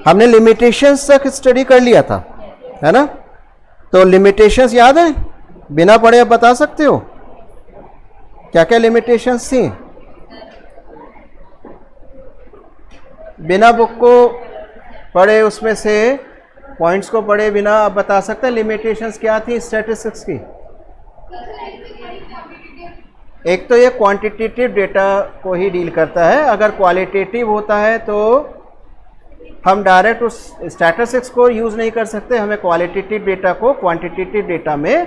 हमने लिमिटेशंस तक स्टडी कर लिया था, है ना? तो लिमिटेशंस याद है? बिना पढ़े आप बता सकते हो क्या क्या लिमिटेशंस थी? बिना बुक को पढ़े, उसमें से पॉइंट्स को पढ़े बिना आप बता सकते हैं लिमिटेशंस क्या थी स्टैटिस्टिक्स की? एक तो ये क्वांटिटेटिव डेटा को ही डील करता है। अगर क्वालिटेटिव होता है तो हम डायरेक्ट उस स्टैटिस्टिक्स को यूज़ नहीं कर सकते, हमें क्वालिटेटिव डेटा को क्वांटिटेटिव डेटा में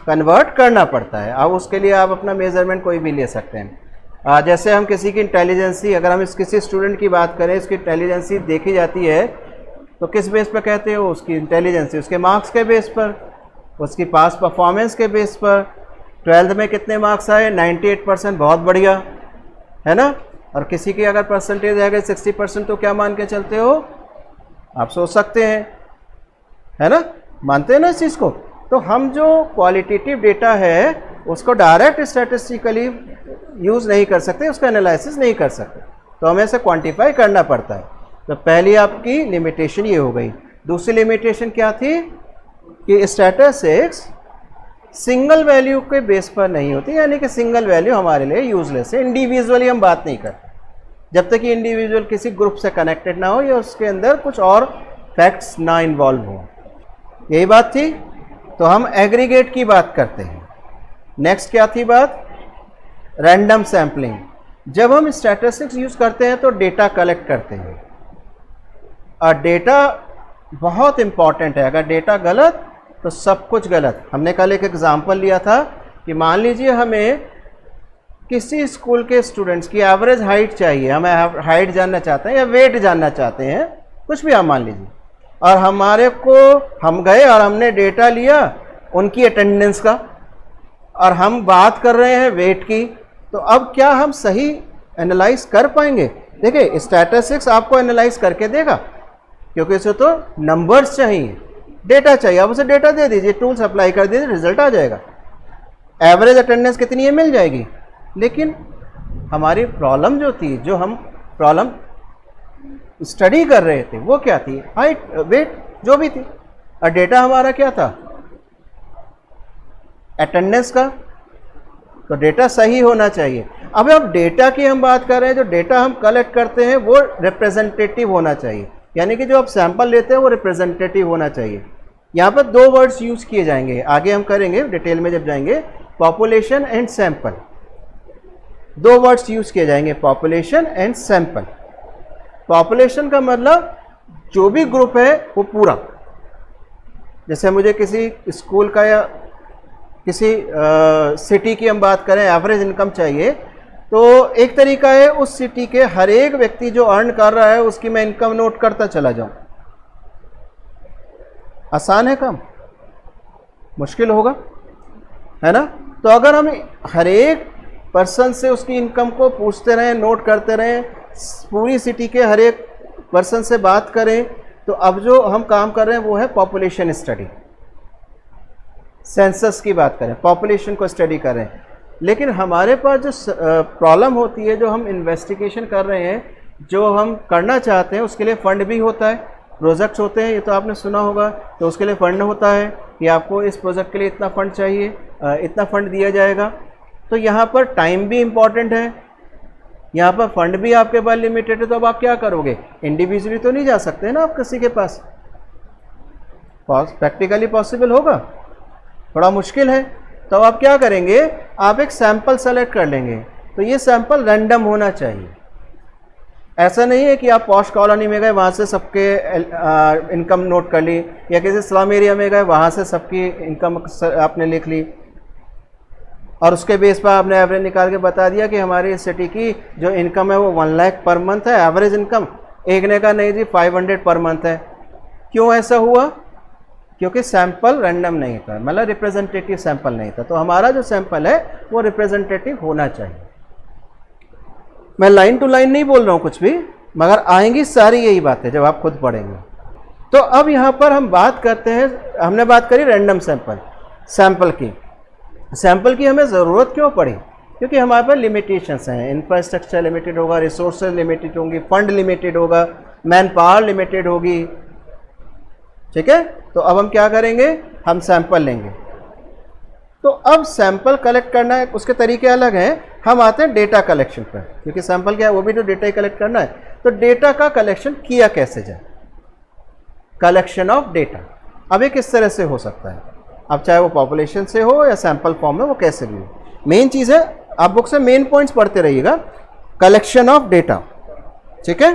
कन्वर्ट करना पड़ता है। अब उसके लिए आप अपना मेजरमेंट कोई भी ले सकते हैं। जैसे हम किसी की इंटेलिजेंसी, अगर हम किसी स्टूडेंट की बात करें, इसकी इंटेलिजेंसी देखी जाती है तो किस बेस पर कहते हो? उसकी इंटेलिजेंसी उसके मार्क्स के बेस पर, उसकी पास परफॉर्मेंस के बेस पर। 12th में कितने मार्क्स आए? 98%, बहुत बढ़िया, है ना? और किसी की अगर परसेंटेज है 60% तो क्या मान के चलते हो? आप सोच सकते हैं, है ना? मानते हैं ना इस चीज़ को? तो हम जो क्वालिटेटिव डेटा है उसको डायरेक्ट स्टैटिस्टिकली यूज़ नहीं कर सकते, उसका एनालिसिस नहीं कर सकते, तो हमें इसे क्वांटिफाई करना पड़ता है। तो पहली आपकी लिमिटेशन ये हो गई। दूसरी लिमिटेशन क्या थी कि स्टैटिस्टिक्स सिंगल वैल्यू के बेस पर नहीं होती, यानी कि सिंगल वैल्यू हमारे लिए यूजलेस है। इंडिविजुअली हम बात नहीं करते जब तक कि इंडिविजुअल किसी ग्रुप से कनेक्टेड ना हो या उसके अंदर कुछ और फैक्ट्स ना इन्वॉल्व हो। यही बात थी। तो हम एग्रीगेट की बात करते हैं। नेक्स्ट क्या थी बात? Random sampling. जब हम स्टैटिस्टिक्स यूज करते हैं तो डेटा कलेक्ट करते हैं, और डेटा बहुत इंपॉर्टेंट है। अगर डेटा गलत तो सब कुछ गलत। हमने कल एक एग्जाम्पल लिया था कि मान लीजिए हमें किसी स्कूल के स्टूडेंट्स की एवरेज हाइट चाहिए, हमें हाइट जानना चाहते हैं या वेट जानना चाहते हैं, कुछ भी आप मान लीजिए, और हमारे को हम गए और हमने डेटा लिया उनकी अटेंडेंस का, और हम बात कर रहे हैं वेट की, तो अब क्या हम सही एनालाइज कर पाएंगे? देखिए, स्टैटिस्टिक्स आपको एनालाइज करके देगा, क्योंकि इसे तो नंबर्स चाहिए, डेटा चाहिए। आप उसे डेटा दे दीजिए, टूल्स अप्लाई कर दीजिए, रिजल्ट आ जाएगा। एवरेज अटेंडेंस कितनी है मिल जाएगी। लेकिन हमारी प्रॉब्लम जो थी, जो हम प्रॉब्लम स्टडी कर रहे थे, वो क्या थी? हाइट, वेट, जो भी थी, और डेटा हमारा क्या था? अटेंडेंस का। तो डेटा सही होना चाहिए। अब डेटा की हम बात कर रहे हैं, जो डेटा हम कलेक्ट करते हैं वो रिप्रेजेंटेटिव होना चाहिए, यानी कि जो आप सैंपल लेते हैं वो रिप्रेजेंटेटिव होना चाहिए। यहाँ पर दो वर्ड्स यूज किए जाएंगे, आगे हम करेंगे डिटेल में जब जाएंगे। पॉपुलेशन एंड सैंपल, दो वर्ड्स यूज किए जाएंगे, पॉपुलेशन एंड सैंपल। पॉपुलेशन का मतलब जो भी ग्रुप है वो पूरा। जैसे मुझे किसी स्कूल का या किसी सिटी की हम बात करें, एवरेज इनकम चाहिए, तो एक तरीका है उस सिटी के हर एक व्यक्ति जो अर्न कर रहा है उसकी मैं इनकम नोट करता चला जाऊं। आसान है काम? मुश्किल होगा, है ना? तो अगर हम हर एक पर्सन से उसकी इनकम को पूछते रहें, नोट करते रहें, पूरी सिटी के हर एक पर्सन से बात करें, तो अब जो हम काम कर रहे हैं वो है पॉपुलेशन स्टडी। सेंसस की बात करें, पॉपुलेशन को स्टडी करें। लेकिन हमारे पास जो प्रॉब्लम होती है, जो हम इन्वेस्टिगेशन कर रहे हैं, जो हम करना चाहते हैं, उसके लिए फ़ंड भी होता है, प्रोजेक्ट्स होते हैं, ये तो आपने सुना होगा। तो उसके लिए फ़ंड होता है कि आपको इस प्रोजेक्ट के लिए इतना फ़ंड चाहिए, इतना फ़ंड दिया जाएगा। तो यहाँ पर टाइम भी इम्पॉर्टेंट है, यहाँ पर फंड भी आपके पास लिमिटेड है। तो अब आप क्या करोगे? इंडिविजुअली तो नहीं जा सकते ना आप किसी के पास, प्रैक्टिकली पॉसिबल होगा? थोड़ा मुश्किल है। तो आप क्या करेंगे? आप एक सैंपल सेलेक्ट कर लेंगे। तो ये सैंपल रैंडम होना चाहिए। ऐसा नहीं है कि आप पॉश कॉलोनी में गए, वहाँ से सबके इनकम नोट कर ली, या किसी स्लम एरिया में गए, वहाँ से सबकी इनकम आपने लिख ली, और उसके बेस पर आपने एवरेज निकाल के बता दिया कि हमारी सिटी की जो इनकम है वो 1 लाख पर मंथ है एवरेज इनकम। एक ने कहा नहीं जी 500 पर मंथ है। क्यों ऐसा हुआ? क्योंकि सैंपल रैंडम नहीं था, मतलब रिप्रेजेंटेटिव सैंपल नहीं था। तो हमारा जो सैंपल है वो रिप्रेजेंटेटिव होना चाहिए। मैं लाइन टू लाइन नहीं बोल रहा हूँ कुछ भी, मगर आएंगी सारी यही बातें जब आप खुद पढ़ेंगे। तो अब यहाँ पर हम बात करते हैं, हमने बात करी रैंडम सैंपल की। सैंपल की हमें ज़रूरत क्यों पड़ी? क्योंकि हमारे पास लिमिटेशंस हैं, इंफ्रास्ट्रक्चर लिमिटेड होगा, रिसोर्सेज लिमिटेड होंगी, फंड लिमिटेड होगा, मैन पावर लिमिटेड होगी, ठीक है। तो अब हम क्या करेंगे, हम सैंपल लेंगे। तो अब सैंपल कलेक्ट करना है, उसके तरीके अलग हैं। हम आते हैं डेटा कलेक्शन पर, क्योंकि सैंपल क्या है, वो भी तो डेटा ही कलेक्ट करना है। तो डेटा का कलेक्शन किया कैसे जाए, कलेक्शन ऑफ डेटा। अब ये किस तरह से हो सकता है, अब चाहे वो पॉपुलेशन से हो या सैंपल फॉर्म में, वो कैसे भी हो। मेन चीज़ है, आप बुक से मेन पॉइंट्स पढ़ते रहिएगा, कलेक्शन ऑफ डेटा, ठीक है।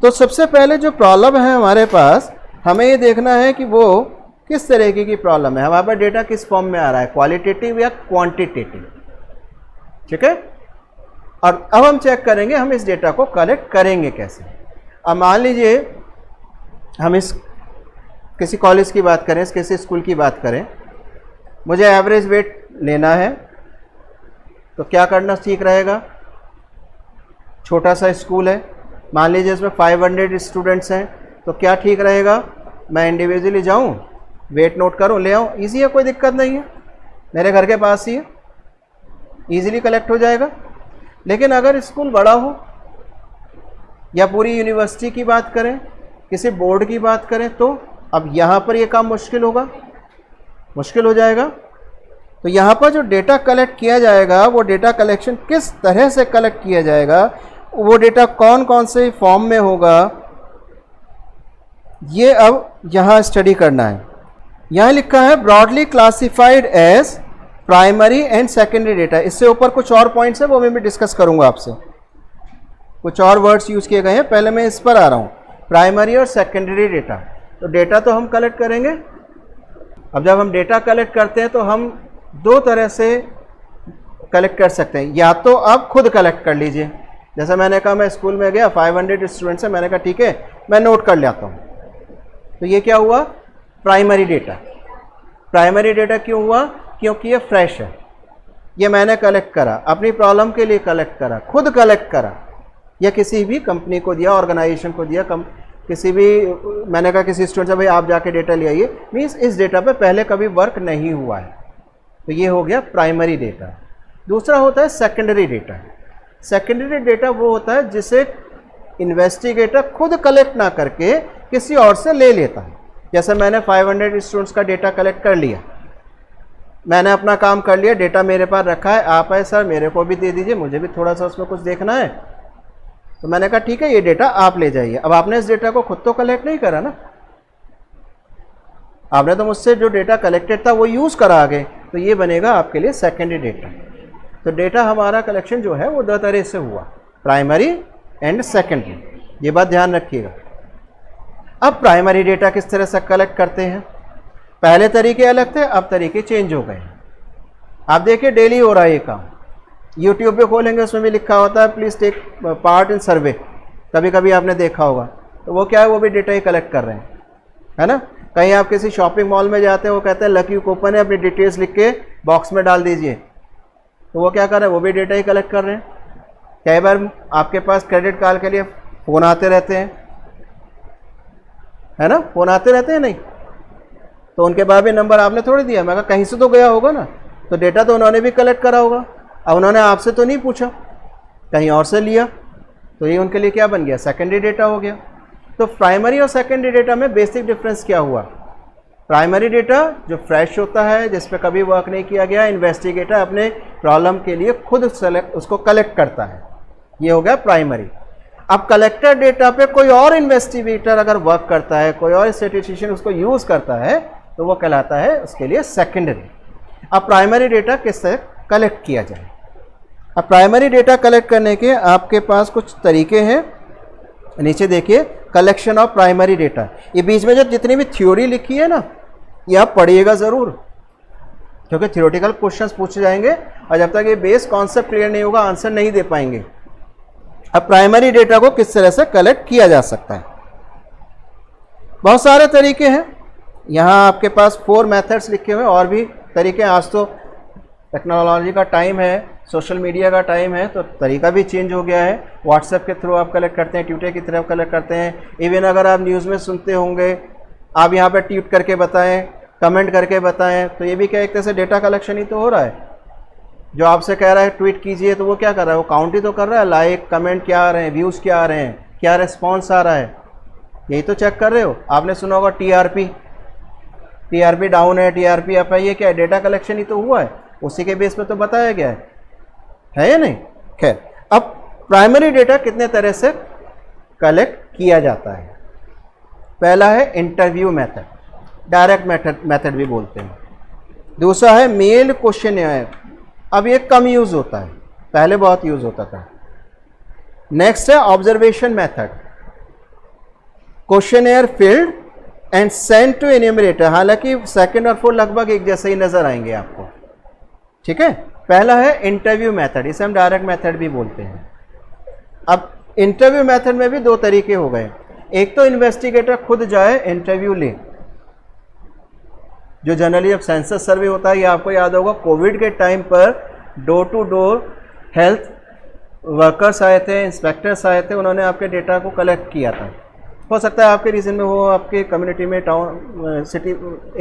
तो सबसे पहले जो प्रॉब्लम है हमारे पास, हमें ये देखना है कि वो किस तरीके की प्रॉब्लम है, हमारे पास डेटा किस फॉर्म में आ रहा है, क्वालिटेटिव या क्वांटिटेटिव, ठीक है। और अब हम चेक करेंगे हम इस डेटा को कलेक्ट करेंगे कैसे। अब मान लीजिए हम इस किसी कॉलेज की बात करें, किसी स्कूल की बात करें, मुझे एवरेज वेट लेना है, तो क्या करना ठीक रहेगा। छोटा सा स्कूल है, मान लीजिए इसमें 500 स्टूडेंट्स हैं, तो क्या ठीक रहेगा, मैं इंडिविजुअली जाऊं, वेट नोट करूं, ले आऊं, ईजी है, कोई दिक्कत नहीं है, मेरे घर के पास ही है, ईजिली कलेक्ट हो जाएगा। लेकिन अगर स्कूल बड़ा हो या पूरी यूनिवर्सिटी की बात करें, किसी बोर्ड की बात करें, तो अब यहाँ पर ये काम मुश्किल होगा, मुश्किल हो जाएगा। तो यहाँ पर जो डेटा कलेक्ट किया जाएगा, वो डेटा कलेक्शन किस तरह से कलेक्ट किया जाएगा, वो डेटा कौन कौन से फॉर्म में होगा, ये अब यहाँ स्टडी करना है। यहाँ लिखा है broadly classified as primary and secondary data. इससे ऊपर कुछ और पॉइंट्स है, वो मैं भी डिस्कस करूँगा आपसे, कुछ और वर्ड्स यूज़ किए गए हैं। पहले मैं इस पर आ रहा हूँ, प्राइमरी और सेकेंडरी डेटा। तो डेटा तो हम कलेक्ट करेंगे। अब जब हम डेटा कलेक्ट करते हैं तो हम दो तरह से कलेक्ट कर सकते हैं, या तो आप खुद कलेक्ट कर लीजिए, जैसा मैंने कहा मैं स्कूल में गया, 500 स्टूडेंट्स हैं, मैंने कहा ठीक है मैं नोट कर लेता हूँ, तो ये क्या हुआ, प्राइमरी डेटा। प्राइमरी डेटा क्यों हुआ, क्योंकि ये फ्रेश है, ये मैंने कलेक्ट करा, अपनी प्रॉब्लम के लिए कलेक्ट करा, खुद कलेक्ट करा, या किसी भी कंपनी को दिया, ऑर्गेनाइजेशन को दिया, किसी भी, मैंने कहा किसी स्टूडेंट से भाई आप जाके डेटा ले आइए, मीन्स इस डेटा पे पहले कभी वर्क नहीं हुआ है, तो ये हो गया प्राइमरी डेटा। दूसरा होता है सेकेंडरी डेटा। सेकेंडरी डेटा वो होता है जिसे इन्वेस्टिगेटर खुद कलेक्ट ना करके किसी और से ले लेता है। जैसे मैंने 500 स्टूडेंट्स का डेटा कलेक्ट कर लिया, मैंने अपना काम कर लिया, डेटा मेरे पास रखा है, आप आए सर मेरे को भी दे दीजिए, मुझे भी थोड़ा सा उसमें कुछ देखना है, तो मैंने कहा ठीक है ये डेटा आप ले जाइए। अब आपने इस डेटा को खुद तो कलेक्ट नहीं करा ना, आपने तो मुझसे जो डेटा कलेक्टेड था वो यूज़ करा आगे, तो ये बनेगा आपके लिए सेकेंडरी डेटा। तो डेटा हमारा कलेक्शन जो है वो दो तरह से हुआ, प्राइमरी एंड सेकेंडरी, ये बात ध्यान रखिएगा। अब प्राइमरी डेटा किस तरह से कलेक्ट करते हैं, पहले तरीके अलग थे, अब तरीके चेंज हो गए हैं। आप देखिए डेली हो रहा है ये काम, यूट्यूब पे खोलेंगे उसमें भी लिखा होता है प्लीज़ टेक पार्ट इन सर्वे, कभी कभी आपने देखा होगा, तो वो क्या है, वो भी डेटा ही कलेक्ट कर रहे हैं, है ना। कहीं आप किसी शॉपिंग मॉल में जाते हैं, वो कहते हैं लकी कूपन है, अपनी डिटेल्स लिख के बॉक्स में डाल दीजिए, तो वो क्या कर रहे हैं, वो भी डेटा ही कलेक्ट कर रहे हैं। कई बार आपके पास क्रेडिट कार्ड के लिए फ़ोन आते रहते हैं, है ना, फ़ोन आते रहते हैं नहीं, तो उनके बाद भी नंबर आपने थोड़ी दिया, मैं कहा कहीं से तो गया होगा ना, तो डेटा तो उन्होंने भी कलेक्ट करा होगा। अब उन्होंने आपसे तो नहीं पूछा, कहीं और से लिया, तो ये उनके लिए क्या बन गया, सेकेंडरी डेटा हो गया। तो प्राइमरी और सेकेंडरी डेटा में बेसिक डिफरेंस क्या हुआ, प्राइमरी डेटा जो फ्रेश होता है, जिस पे कभी वर्क नहीं किया गया, इन्वेस्टिगेटर अपने प्रॉब्लम के लिए खुद उसको कलेक्ट करता है, ये हो गया प्राइमरी। अब कलेक्टेड डेटा पे कोई और इन्वेस्टिगेटर अगर वर्क करता है, कोई और स्टैटिस्टिशियन उसको यूज़ करता है, तो वो कहलाता है उसके लिए सेकेंडरी। अब प्राइमरी डेटा किस तरह कलेक्ट किया जाए। अब प्राइमरी डेटा कलेक्ट करने के आपके पास कुछ तरीके हैं, नीचे देखिए, कलेक्शन ऑफ प्राइमरी डेटा। ये बीच में जो जितनी भी थ्योरी लिखी है ना, ये आप पढ़िएगा ज़रूर, क्योंकि थ्योरेटिकल क्वेश्चंस पूछे जाएंगे, और जब तक ये बेस कॉन्सेप्ट क्लियर नहीं होगा आंसर नहीं दे पाएंगे। अब प्राइमरी डेटा को किस तरह से कलेक्ट किया जा सकता है, बहुत सारे तरीके हैं, यहाँ आपके पास 4 मेथड्स लिखे हुए हैं, और भी तरीके। आज तो टेक्नोलॉजी का टाइम है, सोशल मीडिया का टाइम है, तो तरीका भी चेंज हो गया है। व्हाट्सएप के थ्रू आप कलेक्ट करते हैं, ट्विटर की तरफ कलेक्ट करते हैं, इवन अगर आप न्यूज़ में सुनते होंगे, आप यहाँ पर ट्वीट करके बताएं, कमेंट करके बताएं, तो ये भी क्या एक तरह से डेटा कलेक्शन ही तो हो रहा है। जो आपसे कह रहा है ट्वीट कीजिए, तो वो क्या कर रहा है, वो काउंट ही तो कर रहा है, लाइक कमेंट क्या आ रहे हैं, व्यूज़ क्या आ रहे हैं, क्या रिस्पॉन्स आ रहा है, यही तो चेक कर रहे हो। आपने सुना होगा टीआरपी डाउन है, टीआरपी अप है, ये क्या है? डेटा कलेक्शन ही तो हुआ है, उसी के बेस पे तो बताया गया है या नहीं? खैर, अब प्राइमरी डेटा कितने तरह से कलेक्ट किया जाता है? पहला है इंटरव्यू मेथड, डायरेक्ट मेथड भी बोलते हैं। दूसरा है मेल क्वेश्चनर, अब ये कम यूज होता है, पहले बहुत यूज होता था। नेक्स्ट है observation method, questionnaire filled and send to enumerator. हालांकि सेकंड और फोर्थ लगभग एक जैसे ही नजर आएंगे आपको, ठीक है। पहला है इंटरव्यू मेथड, इसे हम डायरेक्ट मेथड भी बोलते हैं। अब इंटरव्यू मेथड में भी दो तरीके हो गए। एक तो इन्वेस्टिगेटर खुद जाए इंटरव्यू ले, जो जनरली जब सेंसस सर्वे होता है, ये आपको याद होगा कोविड के टाइम पर door to door health workers आए थे, इंस्पेक्टर्स आए थे, उन्होंने आपके डेटा को कलेक्ट किया था। हो सकता है आपके रीजन में हो, आपके कम्युनिटी में, टाउन सिटी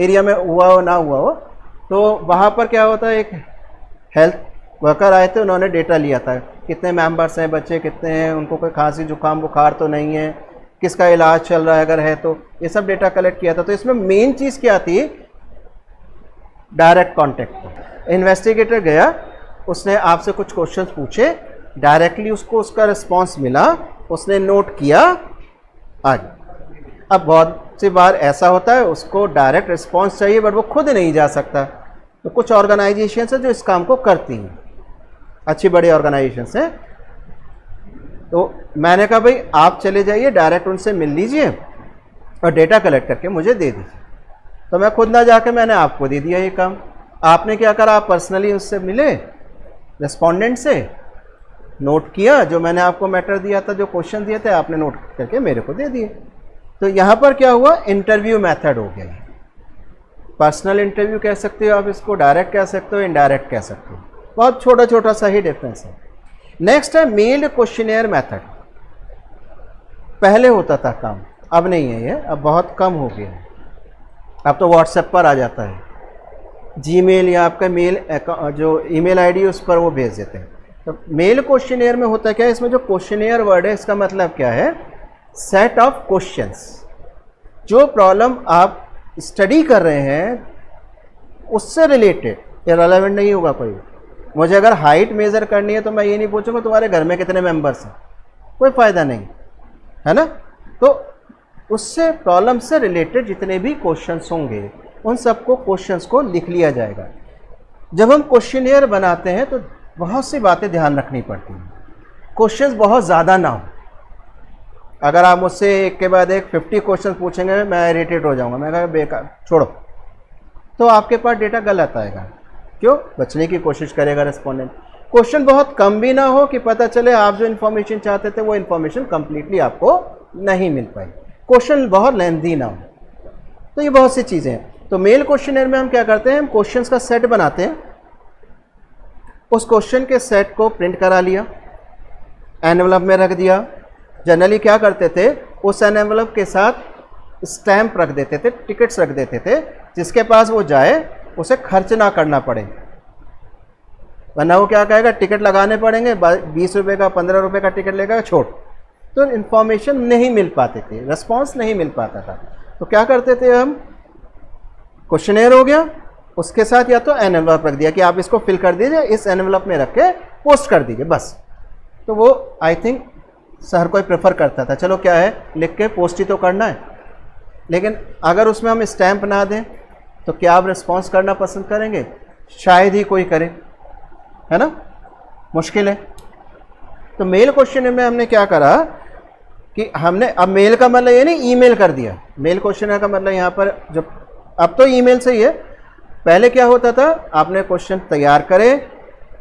एरिया में हुआ हो, ना हुआ हो। तो वहाँ पर क्या होता है, एक हेल्थ वर्कर आए थे, उन्होंने डेटा लिया था, कितने मेंबर्स हैं, बच्चे कितने हैं, उनको कोई खांसी जुकाम बुखार तो नहीं है, किसका इलाज चल रहा है अगर है तो, ये सब डेटा कलेक्ट किया था। तो इसमें मेन चीज़ क्या थी? Direct contact. इन्वेस्टिगेटर गया, उसने आपसे कुछ क्वेश्चंस पूछे, डायरेक्टली उसको उसका रिस्पॉन्स मिला, उसने नोट किया, आज। अब बहुत सी बार ऐसा होता है उसको डायरेक्ट रिस्पॉन्स चाहिए बट वो खुद नहीं जा सकता, तो कुछ ऑर्गेनाइजेशन है जो इस काम को करती हैं, अच्छी बड़ी ऑर्गेनाइजेशन है। तो मैंने कहा भाई आप चले जाइए, डायरेक्ट उनसे मिल लीजिए और डेटा कलेक्ट करके मुझे दे दीजिए। तो मैं खुद ना जाके मैंने आपको दे दिया ये काम। आपने क्या करा, आप पर्सनली उससे मिले, रेस्पोंडेंट से नोट किया, जो मैंने आपको मैटर दिया था, जो क्वेश्चन दिए थे, आपने नोट करके मेरे को दे दिए। तो यहाँ पर क्या हुआ, इंटरव्यू मेथड हो गया। पर्सनल इंटरव्यू कह सकते हो आप इसको, डायरेक्ट कह सकते हो, इनडायरेक्ट कह सकते हो, बहुत छोटा छोटा सा ही डिफरेंस है। नेक्स्ट है मेल क्वेश्चनेयर मेथड। पहले होता था काम, अब नहीं है ये, अब बहुत कम हो गया है। अब तो व्हाट्सएप पर आ जाता है, जीमेल या आपका मेल जो ईमेल आईडी उस पर वो भेज देते हैं। तो मेल क्वेश्चनेयर में होता क्या है, इसमें जो क्वेश्चनेयर वर्ड है इसका मतलब क्या है, सेट ऑफ क्वेश्चंस। जो प्रॉब्लम आप स्टडी कर रहे हैं उससे रिलेटेड, ये रेलेवेंट नहीं होगा कोई। मुझे अगर हाइट मेज़र करनी है तो मैं ये नहीं पूछूंगा तुम्हारे घर में कितने मेंबर्स हैं, कोई फ़ायदा नहीं है ना। तो उससे प्रॉब्लम से रिलेटेड जितने भी क्वेश्चंस होंगे उन सबको क्वेश्चंस को लिख लिया जाएगा। जब हम क्वेश्चनेयर बनाते हैं तो बहुत सी बातें ध्यान रखनी पड़ती हैं, क्वेश्चंस बहुत ज़्यादा ना हो। अगर आप मुझसे एक के बाद एक 50 क्वेश्चन पूछेंगे मैं इरिटेट हो जाऊंगा, मैं कहा बेकार छोड़ो, तो आपके पास डेटा गलत आएगा। क्यों? बचने की कोशिश करेगा रेस्पोंडेंट। क्वेश्चन बहुत कम भी ना हो कि पता चले आप जो इन्फॉर्मेशन चाहते थे वो इन्फॉर्मेशन कंप्लीटली आपको नहीं मिल पाई। क्वेश्चन बहुत लेंथी ना हो। तो ये बहुत सी चीज़ें हैं। तो मेल क्वेश्चनर में हम क्या करते हैं, हम क्वेश्चंस का सेट बनाते हैं, उस क्वेश्चन के सेट को प्रिंट करा लिया, एनवेलप में रख दिया। जनरली क्या करते थे, उस एनवेलप के साथ स्टैंप रख देते थे, टिकट्स रख देते थे, जिसके पास वो जाए उसे खर्च ना करना पड़े। वरना वो क्या कहेगा, टिकट लगाने पड़ेंगे, 20 रुपये का 15 रुपये का टिकट लेगा, छोड़। तो इन्फॉर्मेशन नहीं मिल पाते थे, रिस्पॉन्स नहीं मिल पाता था। तो क्या करते थे हम, क्वेश्चनेयर हो गया, उसके साथ या तो एनवेलप रख दिया कि आप इसको फिल कर दीजिए, इस एनवेलप में रख के पोस्ट कर दीजिए, बस। तो वो आई थिंक हर कोई प्रेफर करता था, चलो क्या है लिख के पोस्ट ही तो करना है। लेकिन अगर उसमें हम स्टैंप ना दें तो क्या आप रिस्पॉन्स करना पसंद करेंगे? शायद ही कोई करे, है ना, मुश्किल है। तो मेल क्वेश्चन में हमने क्या करा कि हमने, अब मेल का मतलब ये नहीं ईमेल कर दिया, मेल क्वेश्चन का मतलब यहाँ पर जब, अब तो ईमेल से ही है। पहले क्या होता था, आपने क्वेश्चन तैयार करे,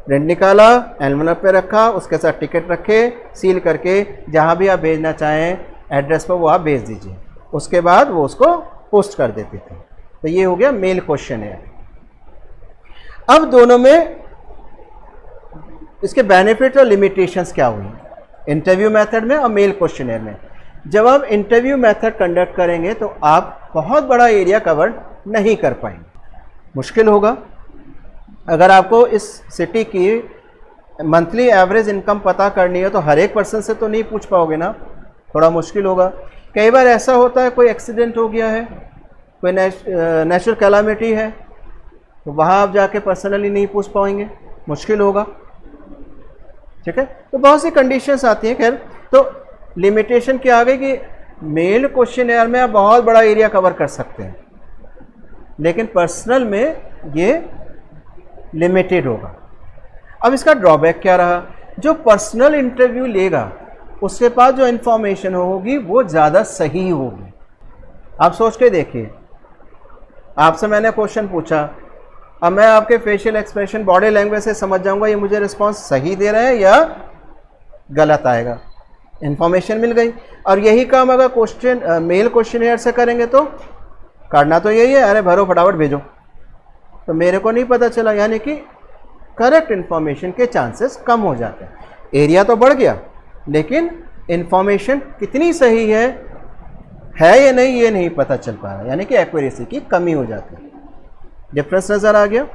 प्रिंट निकाला, एनवेलप पे रखा, उसके साथ टिकट रखे, सील करके जहाँ भी आप भेजना चाहें एड्रेस पर वो आप भेज दीजिए, उसके बाद वो उसको पोस्ट कर देते थे। तो ये हो गया मेल क्वेश्चनेयर। अब दोनों में इसके बेनिफिट और लिमिटेशंस क्या हुई, इंटरव्यू मेथड में और मेल क्वेश्चनेयर में। जब आप इंटरव्यू मेथड कंडक्ट करेंगे तो आप बहुत बड़ा एरिया कवर नहीं कर पाएंगे, मुश्किल होगा। अगर आपको इस सिटी की मंथली एवरेज इनकम पता करनी है तो हर एक पर्सन से तो नहीं पूछ पाओगे ना, थोड़ा मुश्किल होगा। कई बार ऐसा होता है कोई एक्सीडेंट हो गया है, कोई नेचुरल कैलामिटी है, तो वहाँ आप जाके पर्सनली नहीं पूछ पाएंगे, मुश्किल होगा। ठीक है, तो बहुत सी कंडीशंस आती हैं। खैर, तो लिमिटेशन क्या आ गई कि मेल क्वेश्चनेयर में आप बहुत बड़ा एरिया कवर कर सकते हैं, लेकिन पर्सनल में ये लिमिटेड होगा। अब इसका ड्रॉबैक क्या रहा, जो पर्सनल इंटरव्यू लेगा उसके पास जो इन्फॉर्मेशन होगी वो ज़्यादा सही होगी। आप सोच के देखिए, आपसे मैंने क्वेश्चन पूछा, अब मैं आपके फेशियल एक्सप्रेशन, बॉडी लैंग्वेज से समझ जाऊंगा ये मुझे रिस्पांस सही दे रहे हैं या गलत आएगा, इन्फॉर्मेशन मिल गई। और यही काम अगर मेल क्वेश्चनेयर से करेंगे तो करना तो यही है, अरे भरो फटाफट भेजो, तो मेरे को नहीं पता चला, यानी कि करेक्ट इन्फॉर्मेशन के चांसेस कम हो जाते हैं। एरिया तो बढ़ गया, लेकिन इन्फॉर्मेशन कितनी सही है या नहीं ये नहीं पता चल पा रहा, यानी कि एक्यूरेसी की कमी हो जाती है। डिफरेंस नज़र आ गया।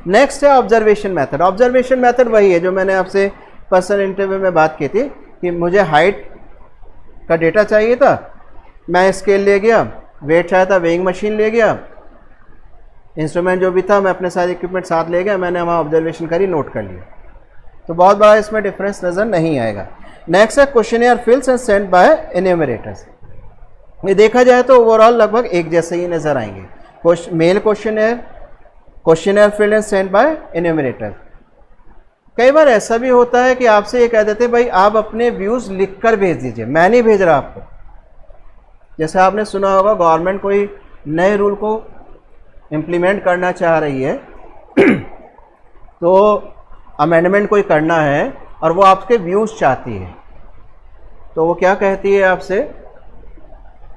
नेक्स्ट है ऑब्जर्वेशन मेथड। ऑब्जर्वेशन मेथड वही है जो मैंने आपसे पर्सनल इंटरव्यू में बात की थी कि मुझे हाइट का डेटा चाहिए था, मैं स्केल ले गया, वेट चाहिए था, वेइंग मशीन ले गया, इंस्ट्रूमेंट जो भी था मैं अपने सारे इक्विपमेंट साथ ले गया, मैंने वहाँ ऑब्जर्वेशन करी, नोट कर लिया, तो बहुत बड़ा इसमें डिफरेंस नज़र नहीं आएगा। नेक्स्ट है questionnaire fills and send by enumerators. ये देखा जाए तो ओवरऑल लगभग एक जैसे ही नज़र आएंगे। Mail questionnaire filled and send by enumerator. कई बार ऐसा भी होता है कि आपसे ये कह देते हैं भाई आप अपने व्यूज़ लिख कर भेज दीजिए, मैं नहीं भेज रहा आपको। जैसे आपने सुना होगा गवर्नमेंट कोई नए रूल को इम्प्लीमेंट करना चाह रही है तो अमेंडमेंट कोई करना है और वो आपके व्यूज़ चाहती है, तो वो क्या कहती है आपसे,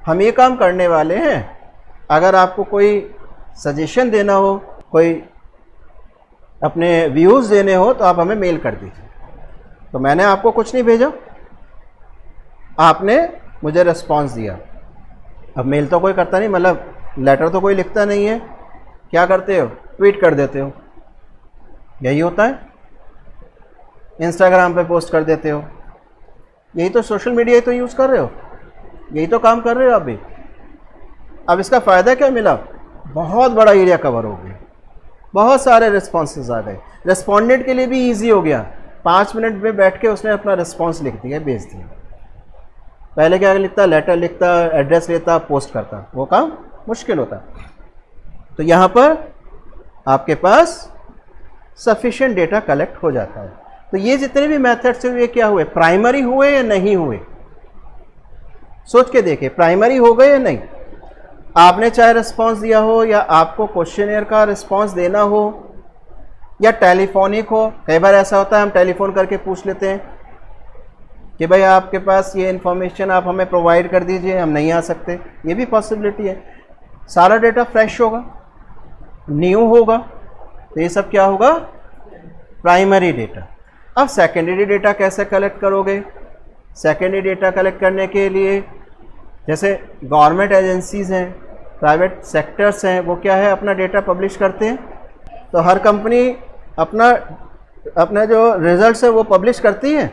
हम ये काम करने वाले हैं, अगर आपको कोई सजेशन देना हो, कोई अपने व्यूज़ देने हो तो आप हमें मेल कर दीजिए। तो मैंने आपको कुछ नहीं भेजा, आपने मुझे रिस्पॉन्स दिया। अब मेल तो कोई करता नहीं, मतलब लेटर तो कोई लिखता नहीं है, क्या करते हो, ट्वीट कर देते हो, यही होता है, इंस्टाग्राम पे पोस्ट कर देते हो, यही तो सोशल मीडिया तो यूज़ कर रहे हो, यही तो काम कर रहे हो आप भी। अब इसका फ़ायदा क्या मिला, बहुत बड़ा एरिया कवर हो गया, बहुत सारे रिस्पॉन्सेज आ गए, रेस्पोंडेंट के लिए भी ईजी हो गया, 5 मिनट में बैठ के उसने अपना रिस्पॉन्स लिख दिया, भेज दिया। पहले क्या लिखता, लेटर लिखता, एड्रेस लेता, पोस्ट करता, वो काम मुश्किल होता। तो यहाँ पर आपके पास सफिशिएंट डेटा कलेक्ट हो जाता है। तो ये जितने भी मेथड्स हुए क्या हुए, प्राइमरी हुए या नहीं हुए, सोच के देखिए, प्राइमरी हो गए या नहीं। आपने चाहे रिस्पांस दिया हो या आपको क्वेश्चनेयर का रिस्पांस देना हो या टेलीफोनिक हो, कई बार ऐसा होता है हम टेलीफोन करके पूछ लेते हैं कि भाई आपके पास ये इन्फॉर्मेशन आप हमें प्रोवाइड कर दीजिए, हम नहीं आ सकते, ये भी पॉसिबिलिटी है। सारा डेटा फ्रेश होगा, न्यू होगा, तो ये सब क्या होगा, प्राइमरी डेटा। अब सेकेंडरी डेटा कैसे कलेक्ट करोगे, सेकेंडरी डेटा कलेक्ट करने के लिए जैसे गवर्नमेंट एजेंसीज़ हैं, प्राइवेट सेक्टर्स हैं, वो क्या है अपना डेटा पब्लिश करते हैं। तो हर कंपनी अपना जो रिजल्ट्स है वो पब्लिश करती है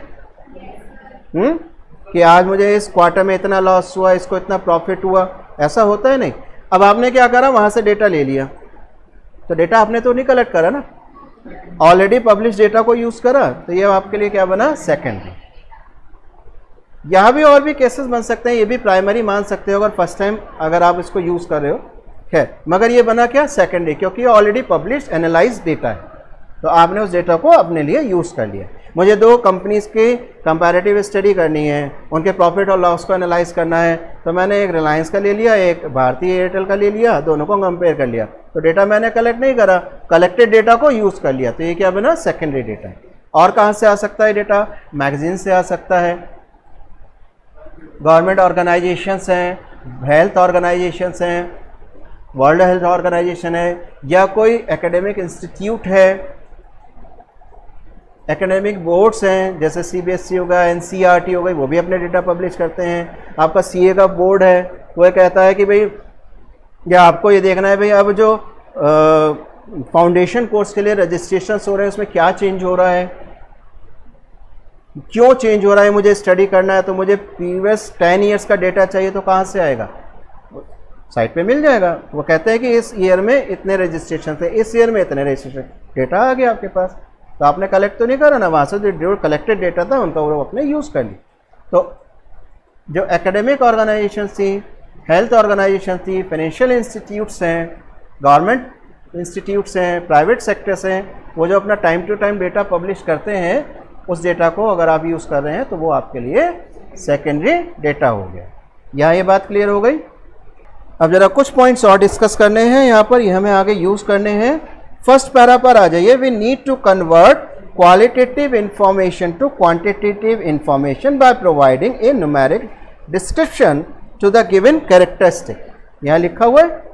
कि आज मुझे इस क्वार्टर में इतना लॉस हुआ, इसको इतना प्रॉफिट हुआ, ऐसा होता है नहीं। अब आपने क्या करा, वहाँ से डेटा ले लिया, तो डेटा आपने तो नहीं कलेक्ट करा ना, ऑलरेडी पब्लिश डेटा को यूज़ करा, तो ये आपके लिए क्या बना, सेकेंडरी। यहाँ भी और भी केसेस बन सकते हैं, ये भी प्राइमरी मान सकते हो अगर फर्स्ट टाइम अगर आप इसको यूज़ कर रहे हो, खैर, मगर ये बना क्या, सेकेंडरी, क्योंकि ये ऑलरेडी पब्लिश एनालाइज डेटा है, तो आपने उस डेटा को अपने लिए यूज़ कर लिया। मुझे 2 कंपनीज़ की कंपैरेटिव स्टडी करनी है, उनके प्रॉफिट और लॉस को एनालाइज करना है, तो मैंने एक रिलायंस का ले लिया, एक भारतीय एयरटेल का ले लिया, दोनों को कंपेयर कर लिया, तो डेटा मैंने कलेक्ट नहीं करा, कलेक्टेड डेटा को यूज़ कर लिया, तो ये क्या बना, सेकेंडरी डेटा। और कहाँ से आ सकता है डेटा, मैगजीन से आ सकता है, गवर्नमेंट ऑर्गेनाइजेशंस हैं, हेल्थ ऑर्गेनाइजेशंस हैं, वर्ल्ड हेल्थ ऑर्गेनाइजेशन है, या कोई एकेडमिक इंस्टीट्यूट है, एकेडमिक बोर्ड्स हैं, जैसे CBSE होगा, NCERT हो गई, वो भी अपने डेटा पब्लिश करते हैं। आपका CA का बोर्ड है, वो कहता है कि भाई या आपको ये देखना है भाई अब जो फाउंडेशन कोर्स के लिए रजिस्ट्रेशन हो रहे हैं उसमें क्या चेंज हो रहा है, क्यों चेंज हो रहा है, मुझे स्टडी करना है, तो मुझे प्रीवियस 10 ईयर्स का डेटा चाहिए, तो कहाँ से आएगा, साइट पे मिल जाएगा। वो कहते हैं कि इस ईयर में इतने रजिस्ट्रेशन थे, इस ईयर में इतने रजिस्ट्रेशन, डेटा आ गया आपके पास। तो आपने कलेक्ट तो नहीं करा ना, वहाँ से जो कलेक्टेड डेटा था उनका वो अपने यूज़ कर ली। तो जो एकेडमिक ऑर्गेनाइजेशन थी, हेल्थ ऑर्गेनाइजेशन थी, फाइनेंशियल इंस्टीट्यूट्स हैं, गवर्नमेंट इंस्टीट्यूट्स हैं, प्राइवेट सेक्टर्स हैं, वो जो अपना time to time data publish करते हैं, उस डेटा को अगर आप यूज़ कर रहे हैं तो वो आपके लिए सेकेंडरी डेटा हो गया। यहाँ ये बात क्लियर हो गई। अब जरा कुछ पॉइंट्स और डिस्कस करने हैं यहाँ पर, ये हमें आगे यूज़ करने हैं। फर्स्ट पैरा पर आ जाइए। We need to convert qualitative information to quantitative information by providing a numeric description to the given characteristic, यहाँ लिखा हुआ है।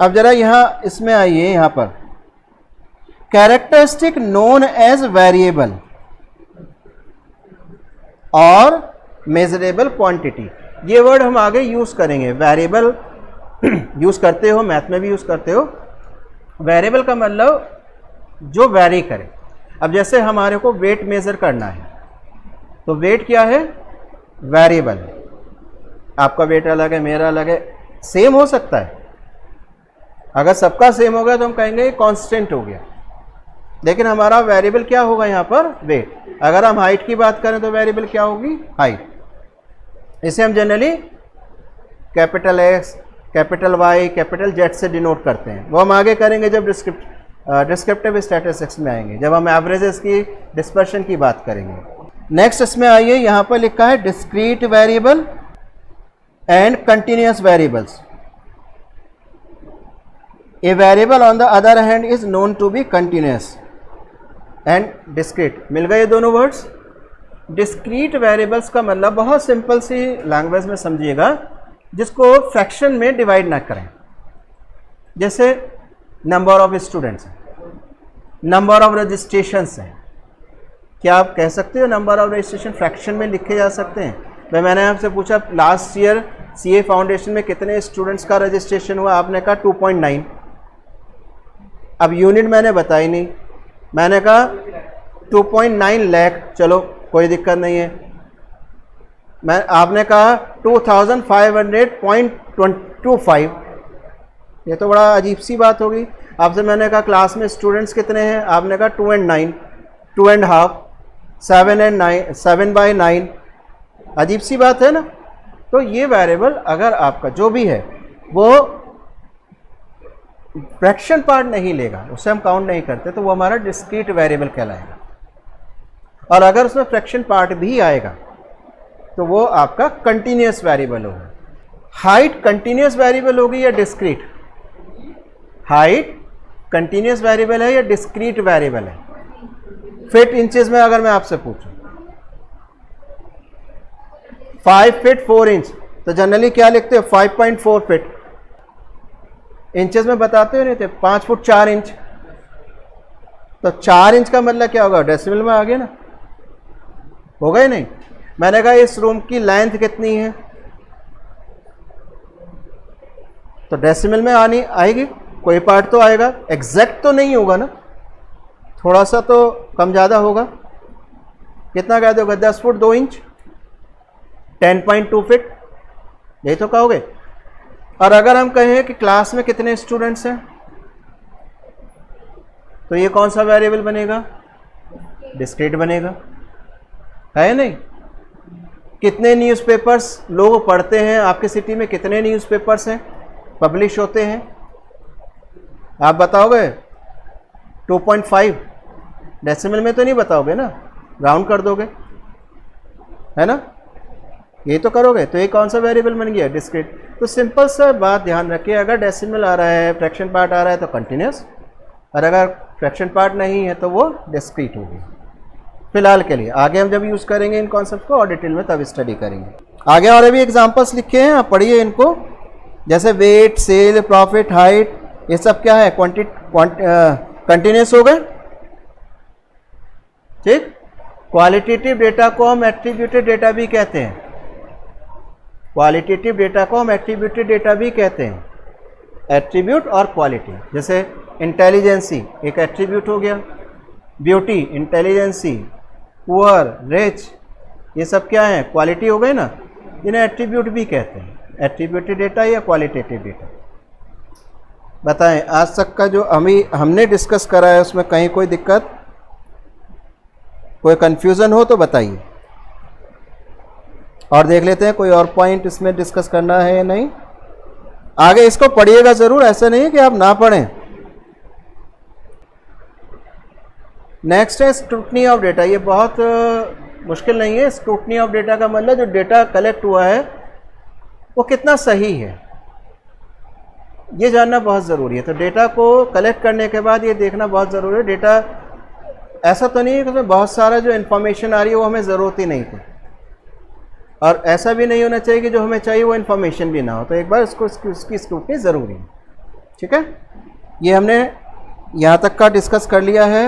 अब जरा यहाँ इसमें आइए, यहाँ पर कैरेक्टरिस्टिक नोन एज वेरिएबल और मेजरेबल क्वांटिटी, ये वर्ड हम आगे यूज करेंगे। वेरिएबल यूज करते हो, मैथ में भी यूज करते हो। वेरिएबल का मतलब जो वेरी करे। अब जैसे हमारे को वेट मेजर करना है, तो वेट क्या है, वेरिएबल है। आपका वेट अलग है, मेरा अलग है, सेम हो सकता है। अगर सबका सेम हो गया तो हम कहेंगे ये कांस्टेंट हो गया, लेकिन हमारा वेरिएबल क्या होगा यहाँ पर, वेट। अगर हम हाइट की बात करें तो वेरिएबल क्या होगी, हाइट। इसे हम generally capital X, capital Y, capital Z से डिनोट करते हैं। वो हम आगे करेंगे जब डिस्क्रिप्टिव स्टैटिस्टिक्स में आएंगे, जब हम एवरेजेस की, डिस्पर्शन की बात करेंगे। नेक्स्ट इसमें आइए, यहाँ पर लिखा है discrete variable and continuous variables. A variable on the other hand is known to be continuous and discrete. मिल गए ये दोनों वर्ड्स। डिस्क्रीट वेरिएबल्स का मतलब बहुत सिंपल सी लैंग्वेज में समझिएगा, जिसको फ्रैक्शन में डिवाइड ना करें। जैसे नंबर ऑफ स्टूडेंट्स हैं, नंबर ऑफ रजिस्ट्रेशंस हैं। क्या आप कह सकते हो नंबर ऑफ रजिस्ट्रेशन फ्रैक्शन में लिखे जा सकते हैं? मैंने आपसे पूछा लास्ट ईयर सीए फाउंडेशन में कितने स्टूडेंट्स का रजिस्ट्रेशन हुआ, आपने कहा 2.9। अब यूनिट मैंने बताई नहीं, मैंने कहा 2.9 लाख, चलो कोई दिक्कत नहीं है। आपने कहा 2500.25, ये तो बड़ा अजीब सी बात होगी। आपसे मैंने कहा क्लास में स्टूडेंट्स कितने हैं, आपने कहा 2 and 9, 2 and half, 7 and 9, 7/9, अजीब सी बात है ना। तो ये वेरिएबल अगर आपका जो भी है वो फ्रैक्शन पार्ट नहीं लेगा, उसे हम काउंट नहीं करते, तो वो हमारा डिस्क्रीट वेरिएबल कहलाएगा। और अगर उसमें फ्रैक्शन पार्ट भी आएगा तो वो आपका कंटिन्यूअस वेरिएबल होगा। हाइट कंटिन्यूअस वेरिएबल होगी या डिस्क्रीट? हाइट कंटिन्यूअस वेरिएबल है या डिस्क्रीट वेरिएबल है? फीट इंचेस में अगर मैं आपसे पूछूं 5 फीट 4 इंच, तो जनरली क्या लिखते हो, 5.4 फीट। इंचेस में बताते हो नहीं थे, 5 फुट 4 इंच। तो 4 इंच का मतलब क्या होगा, डेसिमल में आ गया ना, होगा ही नहीं। मैंने कहा इस रूम की लेंथ कितनी है, तो डेसिमल में आनी आएगी, कोई पार्ट तो आएगा, एग्जैक्ट तो नहीं होगा ना, थोड़ा सा तो कम ज़्यादा होगा। कितना कह दोगे, 10 फुट 2 इंच, 10.2 फीट, यही तो कहोगे। और अगर हम कहें कि क्लास में कितने स्टूडेंट्स हैं, तो ये कौन सा वेरिएबल बनेगा, डिस्क्रीट बनेगा, है नहीं। कितने न्यूज़पेपर्स लोग पढ़ते हैं, आपके सिटी में कितने न्यूज़पेपर्स हैं पब्लिश होते हैं, आप बताओगे 2.5, डेसिमल में तो नहीं बताओगे ना, राउंड कर दोगे, है ना, ये तो करोगे। तो ये कौन सा वेरिएबल बन गया, डिस्क्रीट। तो सिंपल सा बात ध्यान रखिए, अगर डेसिमल आ रहा है, फ्रैक्शन पार्ट आ रहा है तो कंटिन्यूस, और अगर फ्रैक्शन पार्ट नहीं है तो वो डिस्क्रीट होगी। फिलहाल के लिए आगे हम जब यूज़ करेंगे इन कॉन्सेप्ट को और डिटेल में तब स्टडी करेंगे। आगे और भी एग्जांपल्स लिखे हैं, आप पढ़िए इनको। जैसे वेट, सेल, प्रॉफिट, हाइट, ये सब क्या है, कंटिन्यूस हो गए। ठीक। क्वालिटेटिव डेटा को हम एट्रीब्यूटेड डेटा भी कहते हैं, क्वालिटेटिव डेटा को हम एट्रीब्यूटेड डेटा भी कहते हैं, एट्रीब्यूट और क्वालिटी। जैसे इंटेलिजेंसी एक एट्रीब्यूट हो गया, ब्यूटी, इंटेलिजेंसी, पुअर, रिच, ये सब क्या है? क्वालिटी हो गई ना, इन्हें एट्रीब्यूट भी कहते हैं, एट्रीब्यूटेड डेटा या क्वालिटेटिव डेटा। बताएं आज तक का जो हमने डिस्कस करा है उसमें कहीं कोई दिक्कत, कोई कंफ्यूजन हो तो बताइए, और देख लेते हैं कोई और पॉइंट इसमें डिस्कस करना है या नहीं। आगे इसको पढ़िएगा ज़रूर, ऐसा नहीं है कि आप ना पढ़ें। नेक्स्ट है स्क्रूटनी ऑफ डेटा। ये बहुत मुश्किल नहीं है। स्क्रूटनी ऑफ डेटा का मतलब जो डेटा कलेक्ट हुआ है वो कितना सही है, ये जानना बहुत ज़रूरी है। तो डेटा को कलेक्ट करने के बाद ये देखना बहुत ज़रूरी है, डेटा ऐसा तो नहीं है कि उसमें बहुत सारा जो इन्फॉर्मेशन आ रही है वो हमें ज़रूरत ही नहीं थी, और ऐसा भी नहीं होना चाहिए कि जो हमें चाहिए वो इन्फॉर्मेशन भी ना हो। तो एक बार उसकी स्क्रूटनी ज़रूरी है। ठीक है, ये हमने यहाँ तक का डिस्कस कर लिया है।